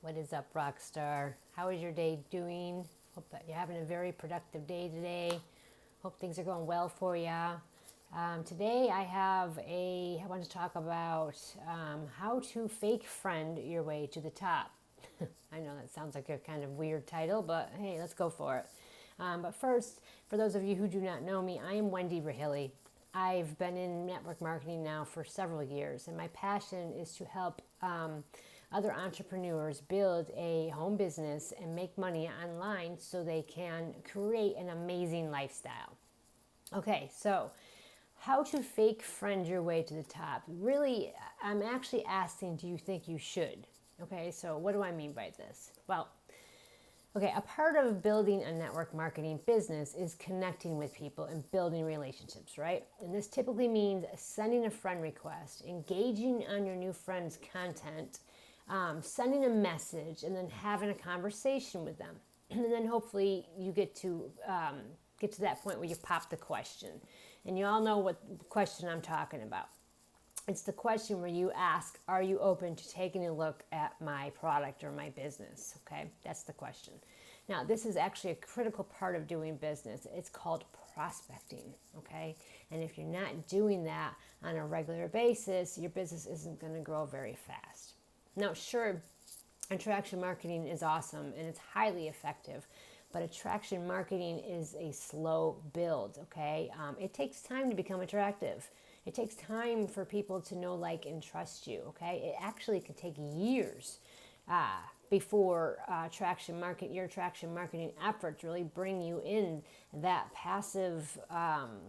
What is up, Rockstar? How is your day doing? Hope that you're having a very productive day today. Hope things are going well for you. Today I want to talk about how to fake friend your way to the top. I know that sounds like a kind of weird title, but hey, let's go for it. But first, for those of you who do not know me, I am Wendy Rahilly. I've been in network marketing now for several years, and my passion is to help other entrepreneurs build a home business and make money online so they can create an amazing lifestyle. Okay, so how to fake friend your way to the top. Really, I'm actually asking, do you think you should? Okay, so what do I mean by this? Well, okay, a part of building a network marketing business is connecting with people and building relationships, right? And this typically means sending a friend request, engaging on your new friend's content, sending a message, and then having a conversation with them. And then hopefully you get to that point where you pop the question. And you all know what question I'm talking about. It's the question where you ask, are you open to taking a look at my product or my business? Okay, that's the question. Now, this is actually a critical part of doing business. It's called prospecting, okay? And if you're not doing that on a regular basis, your business isn't going to grow very fast. Now, sure, attraction marketing is awesome and it's highly effective, but attraction marketing is a slow build, okay? It takes time to become attractive. It takes time for people to know, like, and trust you, okay? It actually could take years before your attraction marketing efforts really bring you in that passive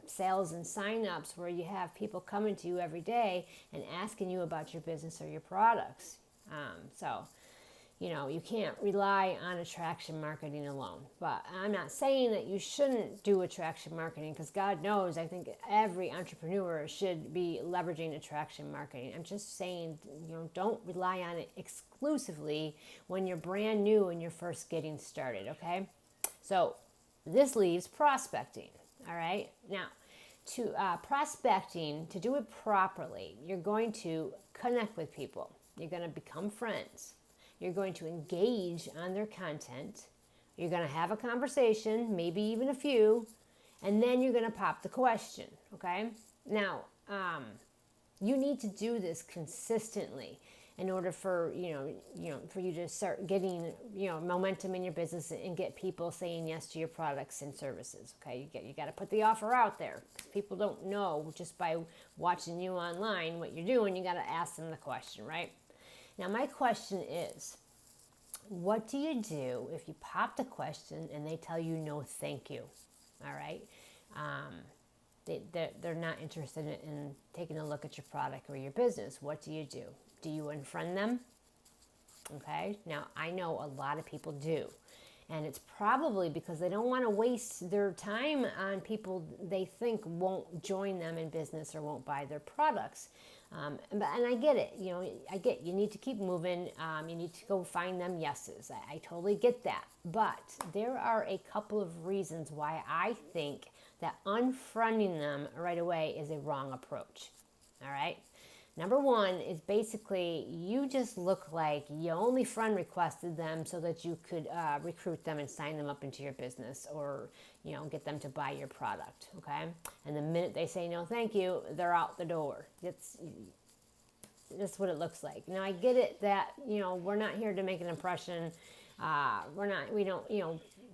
sales and signups where you have people coming to you every day and asking you about your business or your products. You can't rely on attraction marketing alone. But I'm not saying that you shouldn't do attraction marketing, because God knows I think every entrepreneur should be leveraging attraction marketing. I'm just saying, don't rely on it exclusively when you're brand new and you're first getting started, okay? So this leaves prospecting, all right? Now, to prospecting, to do it properly, you're going to connect with people. You're going to become friends. You're going to engage on their content. You're going to have a conversation, maybe even a few, and then you're going to pop the question, okay? Now, you need to do this consistently in order for for you to start getting momentum in your business and get people saying yes to your products and services. Okay, you got to put the offer out there, because people don't know just by watching you online what you're doing. You got to ask them the question, right? Now, my question is, what do you do if you pop the question and they tell you no thank you? All right? They're not interested in taking a look at your product or your business. What do? Do you unfriend them? Okay? Now, I know a lot of people do. And it's probably because they don't want to waste their time on people they think won't join them in business or won't buy their products. And I get it. You need to keep moving. You need to go find them yeses. I totally get that. But there are a couple of reasons why I think that unfriending them right away is a wrong approach. All right? Number one is basically you just look like you only friend requested them so that you could recruit them and sign them up into your business, or get them to buy your product, okay? And the minute they say no thank you, they're out the door. That's what it looks like. Now, I get it that we're not here to make an impression.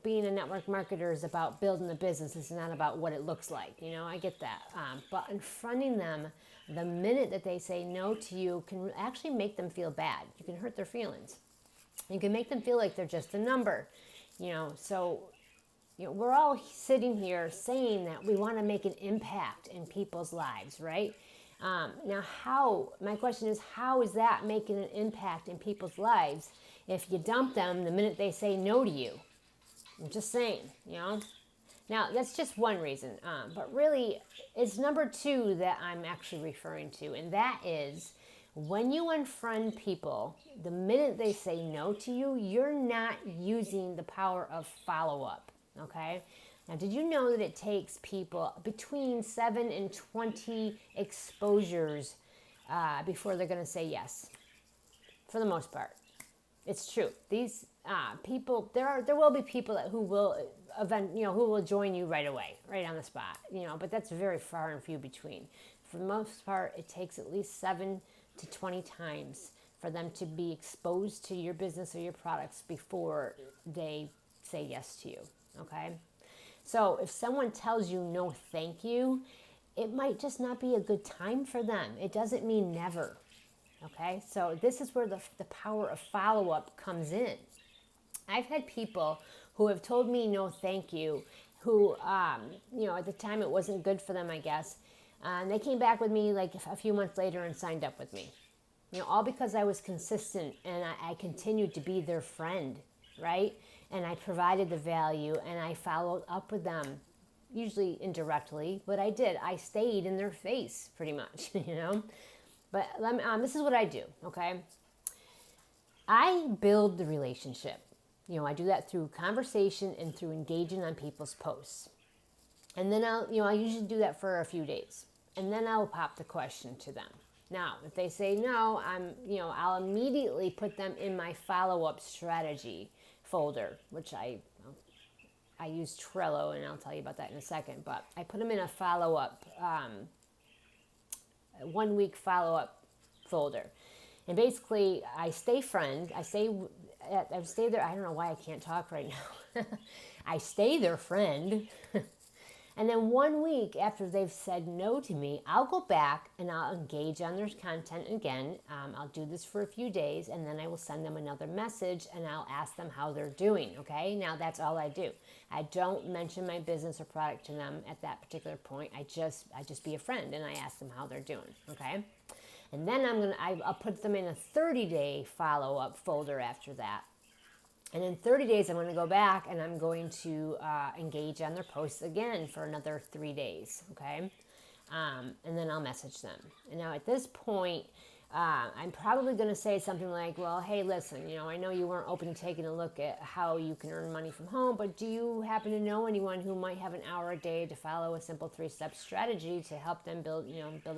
Being a network marketer is about building a business. It's not about what it looks like. I get that. But unfriending them the minute that they say no to you can actually make them feel bad. You can hurt their feelings. You can make them feel like they're just a number. We're all sitting here saying that we want to make an impact in people's lives, right? My question is, how is that making an impact in people's lives if you dump them the minute they say no to you? I'm just saying, Now, that's just one reason, but really, it's number two that I'm actually referring to, and that is when you unfriend people, the minute they say no to you, you're not using the power of follow-up, okay? Now, did you know that it takes people between 7 and 20 exposures before they're going to say yes, for the most part? It's true. These people, there will be people who will who will join you right away, right on the spot, but that's very far and few between. For the most part, it takes at least 7 to 20 times for them to be exposed to your business or your products before they say yes to you, okay? So if someone tells you no thank you, it might just not be a good time for them. It doesn't mean never, okay? So this is where the power of follow-up comes in. I've had people who have told me no thank you, who, at the time it wasn't good for them, I guess. And they came back with me like a few months later and signed up with me. All because I was consistent and I continued to be their friend, right? And I provided the value and I followed up with them, usually indirectly, but I did. I stayed in their face pretty much, But this is what I do, okay? I build the relationship. I do that through conversation and through engaging on people's posts. And then I usually do that for a few days. And then I'll pop the question to them. Now, if they say no, I'll immediately put them in my follow-up strategy folder, which I use Trello, and I'll tell you about that in a second. But I put them in a follow-up, 1 week follow-up folder. And basically, I stay friend. I stay there. I don't know why I can't talk right now. I stay their friend. And then 1 week after they've said no to me, I'll go back and I'll engage on their content again. I'll do this for a few days, and then I will send them another message and I'll ask them how they're doing, okay? Now that's all I do. I don't mention my business or product to them at that particular point. I just be a friend and I ask them how they're doing, okay? And then I'll put them in a 30-day follow-up folder after that. And in 30 days, I'm going to go back and I'm going to engage on their posts again for another 3 days, okay? And then I'll message them. And now at this point, I'm probably going to say something like, well, hey, listen, I know you weren't open to taking a look at how you can earn money from home, but do you happen to know anyone who might have an hour a day to follow a simple 3-step strategy to help them build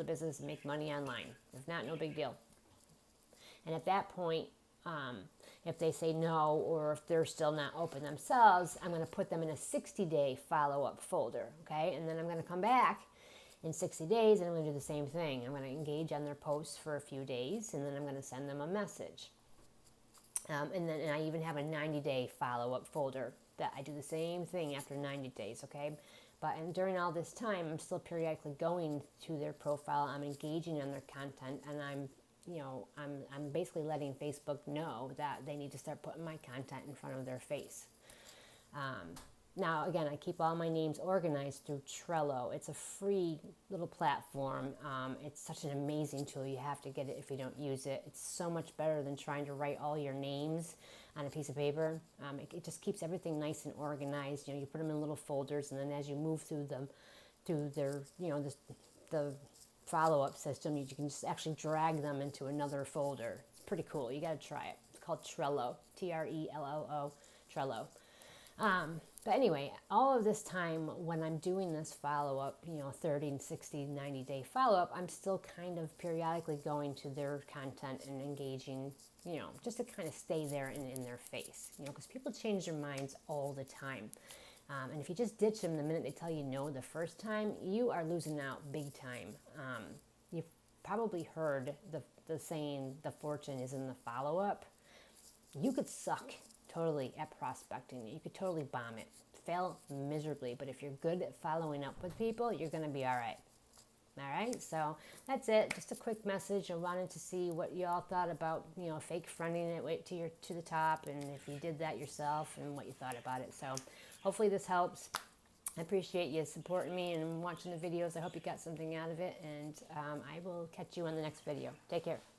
a business and make money online? If not, no big deal. And at that point, if they say no, or if they're still not open themselves, I'm going to put them in a 60-day follow-up folder, okay? And then I'm going to come back in 60 days and I'm going to do the same thing. I'm going to engage on their posts for a few days, and then I'm going to send them a message. And I even have a 90-day follow-up folder that I do the same thing after 90 days, okay? And during all this time, I'm still periodically going to their profile. I'm engaging on their content, and I'm basically letting Facebook know that they need to start putting my content in front of their face. Now, again, I keep all my names organized through Trello. It's a free little platform. It's such an amazing tool. You have to get it if you don't use it. It's so much better than trying to write all your names on a piece of paper. It just keeps everything nice and organized. You put them in little folders, and then as you move through their, the follow-up system, you can just actually drag them into another folder. It's pretty cool. You got to try it. It's called Trello, Trello, Trello. But anyway, all of this time when I'm doing this follow-up, 30 and 60, 90-day follow-up, I'm still kind of periodically going to their content and engaging, just to kind of stay there in their face, because people change their minds all the time. And if you just ditch them the minute they tell you no the first time, you are losing out big time. You've probably heard the saying, the fortune is in the follow-up. You could suck totally at prospecting. You could totally bomb it, fail miserably. But if you're good at following up with people, you're going to be all right. All right, so that's it. Just a quick message. I wanted to see what you all thought about, fake friending it way to the top, and if you did that yourself, and what you thought about it. So hopefully this helps. I appreciate you supporting me and watching the videos. I hope you got something out of it, and I will catch you on the next video. Take care.